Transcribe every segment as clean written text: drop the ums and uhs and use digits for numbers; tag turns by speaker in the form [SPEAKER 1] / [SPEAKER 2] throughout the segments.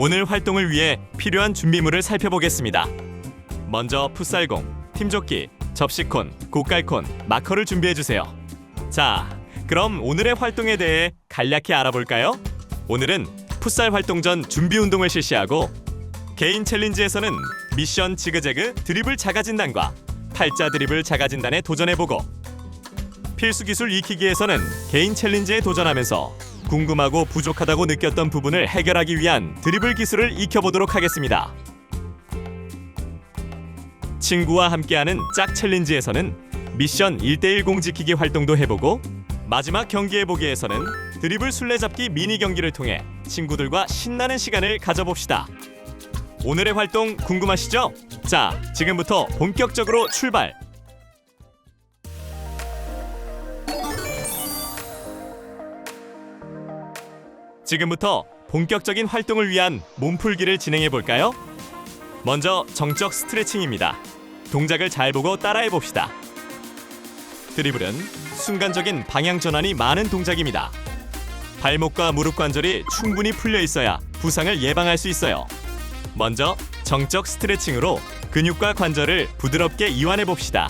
[SPEAKER 1] 오늘 활동을 위해 필요한 준비물을 살펴보겠습니다. 먼저 풋살공, 팀조끼, 접시콘, 고깔콘, 마커를 준비해주세요. 자, 그럼 오늘의 활동에 대해 간략히 알아볼까요? 오늘은 풋살 활동 전 준비 운동을 실시하고 개인 챌린지에서는 미션 지그재그 드리블 자가진단과 팔자 드리블 자가진단에 도전해보고 필수 기술 익히기에서는 개인 챌린지에 도전하면서 궁금하고 부족하다고 느꼈던 부분을 해결하기 위한 드리블 기술을 익혀보도록 하겠습니다. 친구와 함께하는 짝 챌린지에서는 미션 1대1 공 지키기 활동도 해보고 마지막 경기해보기에서는 드리블 술래잡기 미니 경기를 통해 친구들과 신나는 시간을 가져봅시다. 오늘의 활동 궁금하시죠? 자, 지금부터 본격적으로 출발! 지금부터 본격적인 활동을 위한 몸풀기를 진행해 볼까요? 먼저 정적 스트레칭입니다. 동작을 잘 보고 따라해 봅시다. 드리블은 순간적인 방향 전환이 많은 동작입니다. 발목과 무릎 관절이 충분히 풀려 있어야 부상을 예방할 수 있어요. 먼저 정적 스트레칭으로 근육과 관절을 부드럽게 이완해 봅시다.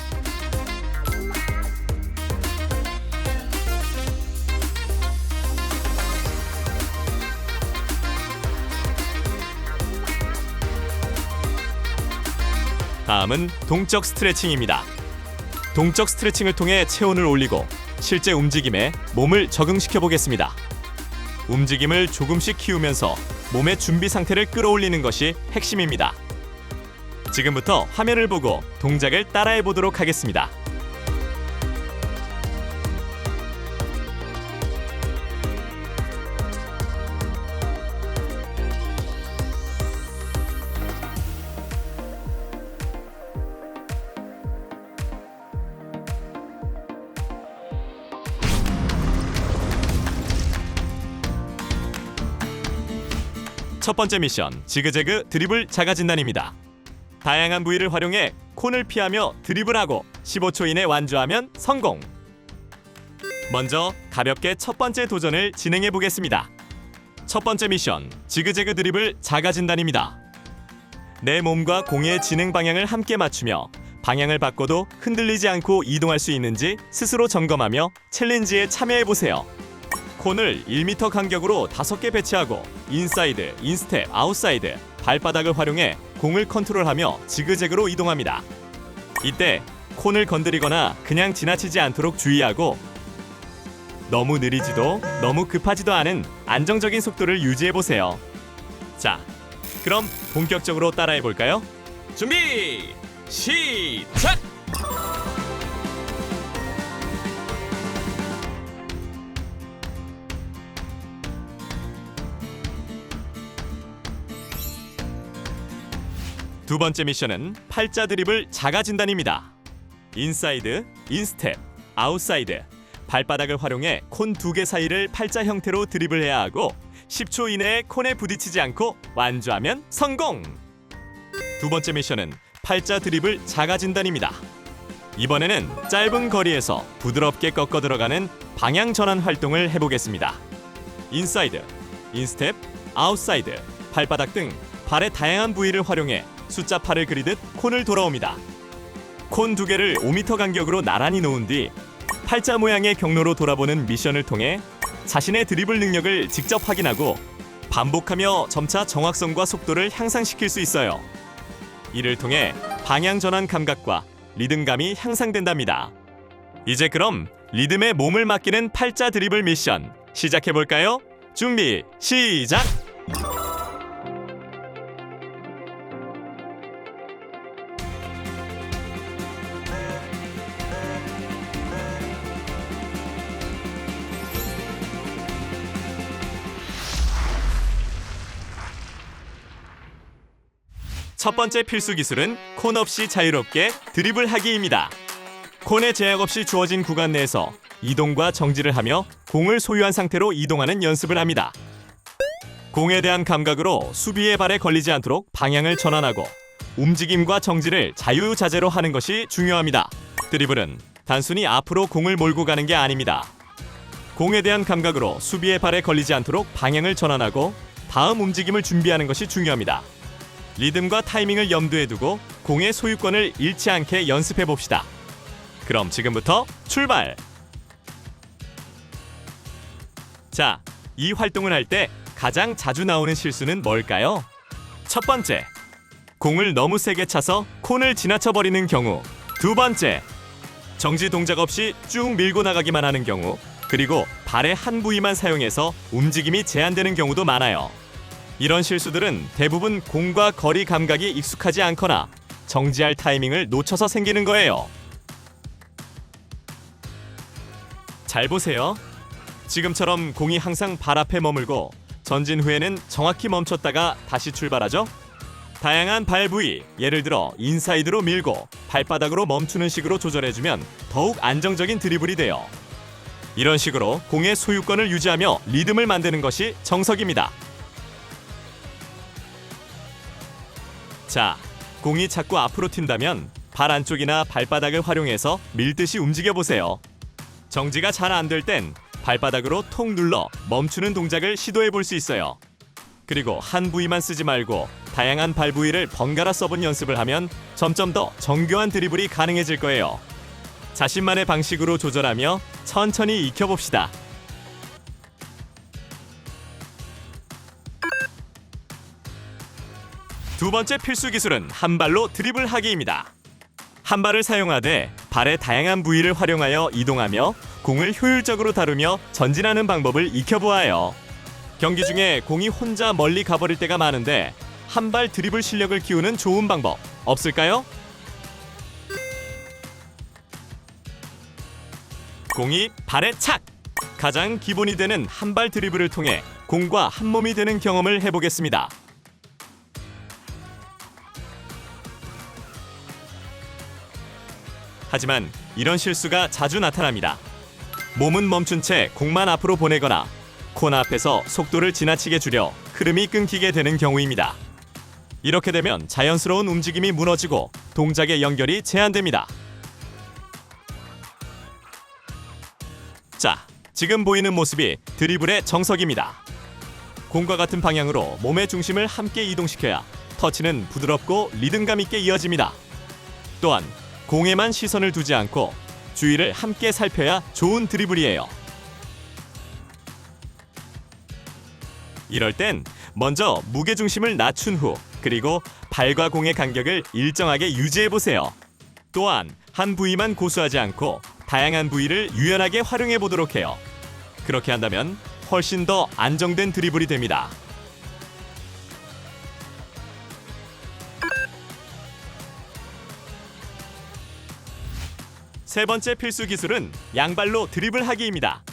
[SPEAKER 1] 다음은 동적 스트레칭입니다. 동적 스트레칭을 통해 체온을 올리고 실제 움직임에 몸을 적응시켜 보겠습니다. 움직임을 조금씩 키우면서 몸의 준비 상태를 끌어올리는 것이 핵심입니다. 지금부터 화면을 보고 동작을 따라해 보도록 하겠습니다. 첫 번째 미션, 지그재그 드리블 자가진단입니다. 다양한 부위를 활용해 콘을 피하며 드리블하고 15초 이내 완주하면 성공! 먼저 가볍게 첫 번째 도전을 진행해 보겠습니다. 첫 번째 미션, 지그재그 드리블 자가진단입니다. 내 몸과 공의 진행 방향을 함께 맞추며 방향을 바꿔도 흔들리지 않고 이동할 수 있는지 스스로 점검하며 챌린지에 참여해 보세요. 콘을 1m 간격으로 5개 배치하고 인사이드, 인스텝, 아웃사이드, 발바닥을 활용해 공을 컨트롤하며 지그재그로 이동합니다. 이때 콘을 건드리거나 그냥 지나치지 않도록 주의하고 너무 느리지도 너무 급하지도 않은 안정적인 속도를 유지해보세요. 자, 그럼 본격적으로 따라해볼까요? 준비! 시작! 두 번째 미션은 팔자 드리블 자가진단입니다. 인사이드, 인스텝, 아웃사이드, 발바닥을 활용해 콘 2개 사이를 팔자 형태로 드리블해야 하고 10초 이내에 콘에 부딪히지 않고 완주하면 성공! 두 번째 미션은 팔자 드리블 자가진단입니다. 이번에는 짧은 거리에서 부드럽게 꺾어 들어가는 방향 전환 활동을 해보겠습니다. 인사이드, 인스텝, 아웃사이드, 발바닥 등 발의 다양한 부위를 활용해 숫자 8을 그리듯 콘을 돌아옵니다. 콘 2개를 5m 간격으로 나란히 놓은 뒤 팔자 모양의 경로로 돌아보는 미션을 통해 자신의 드리블 능력을 직접 확인하고 반복하며 점차 정확성과 속도를 향상시킬 수 있어요. 이를 통해 방향 전환 감각과 리듬감이 향상된답니다. 이제 그럼 리듬에 몸을 맡기는 팔자 드리블 미션 시작해볼까요? 준비, 시작! 첫 번째 필수 기술은 콘 없이 자유롭게 드리블하기입니다. 콘의 제약 없이 주어진 구간 내에서 이동과 정지를 하며 공을 소유한 상태로 이동하는 연습을 합니다. 공에 대한 감각으로 수비의 발에 걸리지 않도록 방향을 전환하고 움직임과 정지를 자유자재로 하는 것이 중요합니다. 드리블은 단순히 앞으로 공을 몰고 가는 게 아닙니다. 공에 대한 감각으로 수비의 발에 걸리지 않도록 방향을 전환하고 다음 움직임을 준비하는 것이 중요합니다. 리듬과 타이밍을 염두에 두고 공의 소유권을 잃지 않게 연습해 봅시다. 그럼 지금부터 출발! 자, 이 활동을 할 때 가장 자주 나오는 실수는 뭘까요? 첫 번째, 공을 너무 세게 차서 콘을 지나쳐 버리는 경우. 두 번째, 정지 동작 없이 쭉 밀고 나가기만 하는 경우. 그리고 발의 한 부위만 사용해서 움직임이 제한되는 경우도 많아요. 이런 실수들은 대부분 공과 거리 감각이 익숙하지 않거나 정지할 타이밍을 놓쳐서 생기는 거예요. 잘 보세요. 지금처럼 공이 항상 발 앞에 머물고 전진 후에는 정확히 멈췄다가 다시 출발하죠. 다양한 발 부위, 예를 들어 인사이드로 밀고 발바닥으로 멈추는 식으로 조절해주면 더욱 안정적인 드리블이 돼요. 이런 식으로 공의 소유권을 유지하며 리듬을 만드는 것이 정석입니다. 자, 공이 자꾸 앞으로 튄다면 발 안쪽이나 발바닥을 활용해서 밀듯이 움직여보세요. 정지가 잘 안 될 땐 발바닥으로 톡 눌러 멈추는 동작을 시도해 볼 수 있어요. 그리고 한 부위만 쓰지 말고 다양한 발 부위를 번갈아 써본 연습을 하면 점점 더 정교한 드리블이 가능해질 거예요. 자신만의 방식으로 조절하며 천천히 익혀봅시다. 두 번째 필수 기술은 한 발로 드리블하기입니다. 한 발을 사용하되 발의 다양한 부위를 활용하여 이동하며 공을 효율적으로 다루며 전진하는 방법을 익혀보아요. 경기 중에 공이 혼자 멀리 가버릴 때가 많은데 한 발 드리블 실력을 키우는 좋은 방법 없을까요? 공이 발에 착! 가장 기본이 되는 한 발 드리블을 통해 공과 한 몸이 되는 경험을 해보겠습니다. 하지만 이런 실수가 자주 나타납니다. 몸은 멈춘 채 공만 앞으로 보내거나 코너 앞에서 속도를 지나치게 줄여 흐름이 끊기게 되는 경우입니다. 이렇게 되면 자연스러운 움직임이 무너지고 동작의 연결이 제한됩니다. 자, 지금 보이는 모습이 드리블의 정석입니다. 공과 같은 방향으로 몸의 중심을 함께 이동시켜야 터치는 부드럽고 리듬감 있게 이어집니다. 또한 공에만 시선을 두지 않고 주위를 함께 살펴야 좋은 드리블이에요. 이럴 땐 먼저 무게중심을 낮춘 후 그리고 발과 공의 간격을 일정하게 유지해보세요. 또한 한 부위만 고수하지 않고 다양한 부위를 유연하게 활용해 보도록 해요. 그렇게 한다면 훨씬 더 안정된 드리블이 됩니다. 세 번째 필수 기술은 양발로 드리블하기입니다.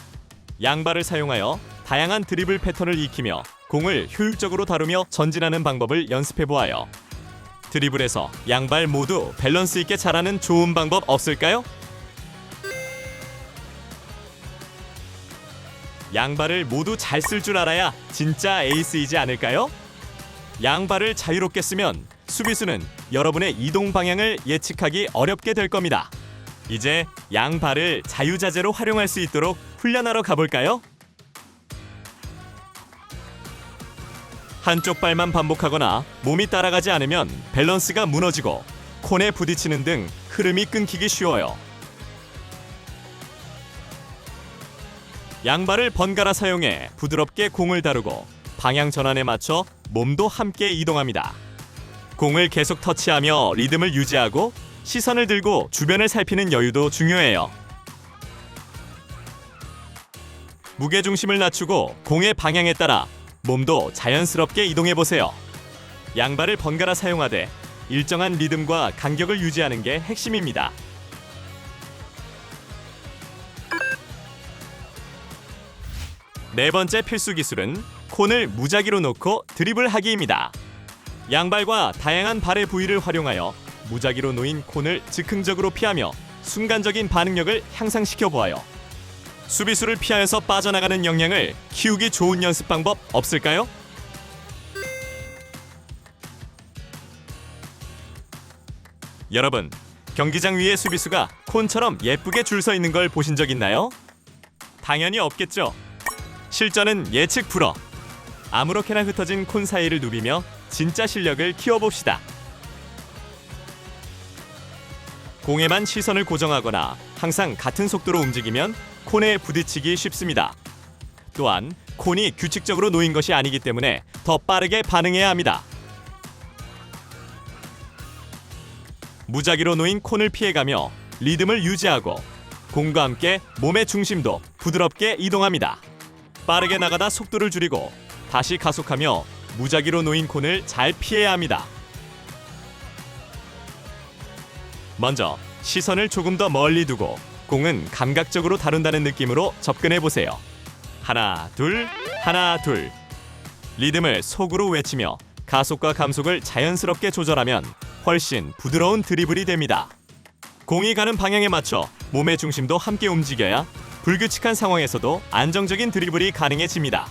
[SPEAKER 1] 양발을 사용하여 다양한 드리블 패턴을 익히며 공을 효율적으로 다루며 전진하는 방법을 연습해 보아요. 드리블에서 양발 모두 밸런스 있게 잘하는 좋은 방법 없을까요? 양발을 모두 잘 쓸 줄 알아야 진짜 에이스이지 않을까요? 양발을 자유롭게 쓰면 수비수는 여러분의 이동 방향을 예측하기 어렵게 될 겁니다. 이제 양발을 자유자재로 활용할 수 있도록 훈련하러 가볼까요? 한쪽 발만 반복하거나 몸이 따라가지 않으면 밸런스가 무너지고 콘에 부딪히는 등 흐름이 끊기기 쉬워요. 양발을 번갈아 사용해 부드럽게 공을 다루고 방향 전환에 맞춰 몸도 함께 이동합니다. 공을 계속 터치하며 리듬을 유지하고 시선을 들고 주변을 살피는 여유도 중요해요. 무게중심을 낮추고 공의 방향에 따라 몸도 자연스럽게 이동해보세요. 양발을 번갈아 사용하되 일정한 리듬과 간격을 유지하는 게 핵심입니다. 네 번째 필수 기술은 콘을 무작위로 놓고 드리블하기입니다. 양발과 다양한 발의 부위를 활용하여 무작위로 놓인 콘을 즉흥적으로 피하며 순간적인 반응력을 향상시켜 보아요. 수비수를 피하여서 빠져나가는 역량을 키우기 좋은 연습 방법 없을까요? 여러분, 경기장 위에 수비수가 콘처럼 예쁘게 줄 서 있는 걸 보신 적 있나요? 당연히 없겠죠. 실전은 예측 불허. 아무렇게나 흩어진 콘 사이를 누비며 진짜 실력을 키워봅시다. 공에만 시선을 고정하거나 항상 같은 속도로 움직이면 콘에 부딪히기 쉽습니다. 또한 콘이 규칙적으로 놓인 것이 아니기 때문에 더 빠르게 반응해야 합니다. 무작위로 놓인 콘을 피해가며 리듬을 유지하고 공과 함께 몸의 중심도 부드럽게 이동합니다. 빠르게 나가다 속도를 줄이고 다시 가속하며 무작위로 놓인 콘을 잘 피해야 합니다. 먼저 시선을 조금 더 멀리 두고 공은 감각적으로 다룬다는 느낌으로 접근해 보세요. 하나, 둘, 하나, 둘. 리듬을 속으로 외치며 가속과 감속을 자연스럽게 조절하면 훨씬 부드러운 드리블이 됩니다. 공이 가는 방향에 맞춰 몸의 중심도 함께 움직여야 불규칙한 상황에서도 안정적인 드리블이 가능해집니다.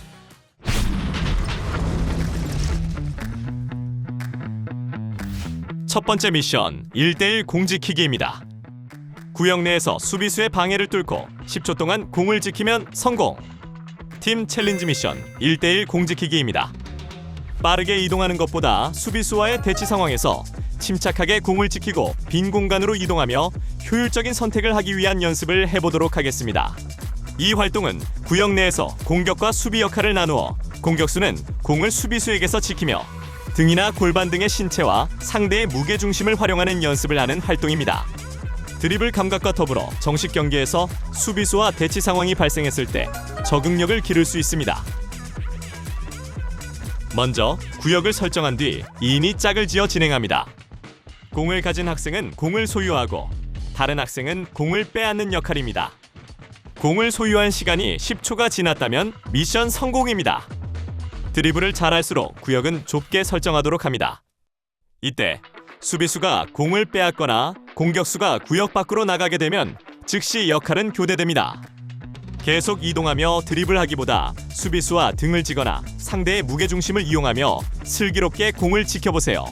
[SPEAKER 1] 첫 번째 미션, 1대1 공 지키기입니다. 구역 내에서 수비수의 방해를 뚫고 10초 동안 공을 지키면 성공! 팀 챌린지 미션, 1대1 공 지키기입니다. 빠르게 이동하는 것보다 수비수와의 대치 상황에서 침착하게 공을 지키고 빈 공간으로 이동하며 효율적인 선택을 하기 위한 연습을 해보도록 하겠습니다. 이 활동은 구역 내에서 공격과 수비 역할을 나누어 공격수는 공을 수비수에게서 지키며 등이나 골반 등의 신체와 상대의 무게중심을 활용하는 연습을 하는 활동입니다. 드리블 감각과 더불어 정식 경기에서 수비수와 대치 상황이 발생했을 때 적응력을 기를 수 있습니다. 먼저 구역을 설정한 뒤 2인이 짝을 지어 진행합니다. 공을 가진 학생은 공을 소유하고 다른 학생은 공을 빼앗는 역할입니다. 공을 소유한 시간이 10초가 지났다면 미션 성공입니다. 드리블을 잘할수록 구역은 좁게 설정하도록 합니다. 이때 수비수가 공을 빼앗거나 공격수가 구역 밖으로 나가게 되면 즉시 역할은 교대됩니다. 계속 이동하며 드리블하기보다 수비수와 등을 지거나 상대의 무게중심을 이용하며 슬기롭게 공을 지켜보세요.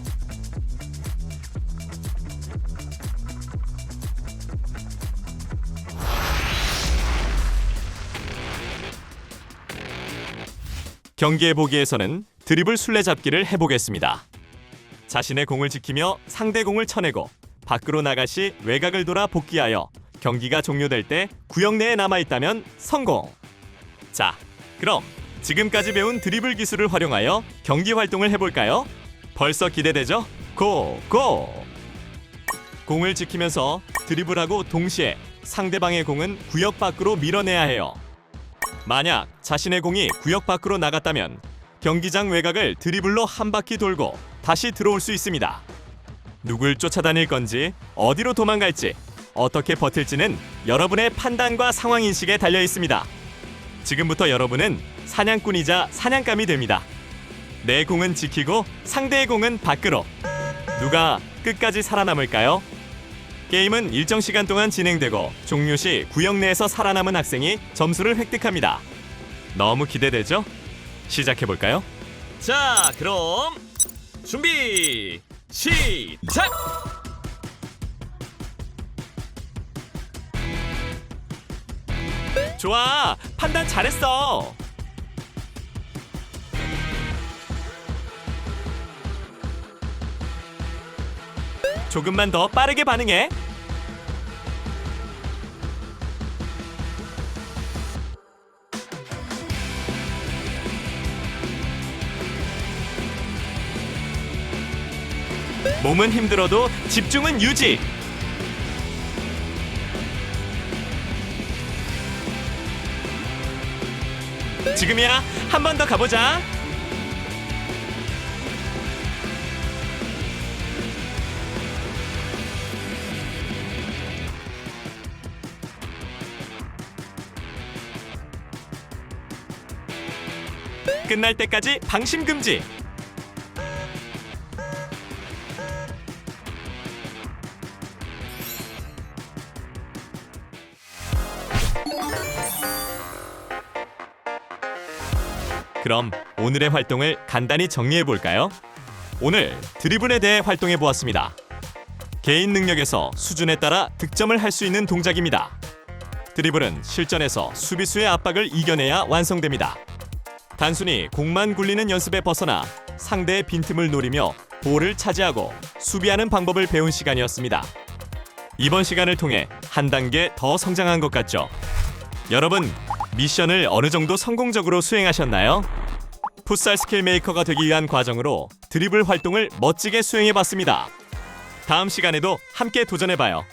[SPEAKER 1] 경기해보기에서는 드리블 술래잡기를 해보겠습니다. 자신의 공을 지키며 상대 공을 쳐내고 밖으로 나갈 시 외곽을 돌아 복귀하여 경기가 종료될 때 구역 내에 남아있다면 성공! 자, 그럼 지금까지 배운 드리블 기술을 활용하여 경기 활동을 해볼까요? 벌써 기대되죠? 고! 고! 공을 지키면서 드리블하고 동시에 상대방의 공은 구역 밖으로 밀어내야 해요. 만약 자신의 공이 구역 밖으로 나갔다면 경기장 외곽을 드리블로 한 바퀴 돌고 다시 들어올 수 있습니다. 누굴 쫓아다닐 건지, 어디로 도망갈지, 어떻게 버틸지는 여러분의 판단과 상황인식에 달려 있습니다. 지금부터 여러분은 사냥꾼이자 사냥감이 됩니다. 내 공은 지키고 상대의 공은 밖으로. 누가 끝까지 살아남을까요? 게임은 일정 시간 동안 진행되고 종료 시 구역 내에서 살아남은 학생이 점수를 획득합니다. 너무 기대되죠? 시작해볼까요?
[SPEAKER 2] 자, 그럼 준비 시작!
[SPEAKER 1] 좋아! 판단 잘했어! 조금만 더 빠르게 반응해! 몸은 힘들어도 집중은 유지! 지금이야! 한 번 더 가보자! 끝날 때까지 방심 금지! 그럼 오늘의 활동을 간단히 정리해 볼까요? 오늘 드리블에 대해 활동해 보았습니다. 개인 능력에서 수준에 따라 득점을 할 수 있는 동작입니다. 드리블은 실전에서 수비수의 압박을 이겨내야 완성됩니다. 단순히 공만 굴리는 연습에 벗어나 상대의 빈틈을 노리며 볼을 차지하고 수비하는 방법을 배운 시간이었습니다. 이번 시간을 통해 한 단계 더 성장한 것 같죠? 여러분, 미션을 어느 정도 성공적으로 수행하셨나요? 풋살 스킬 메이커가 되기 위한 과정으로 드리블 활동을 멋지게 수행해 봤습니다. 다음 시간에도 함께 도전해 봐요.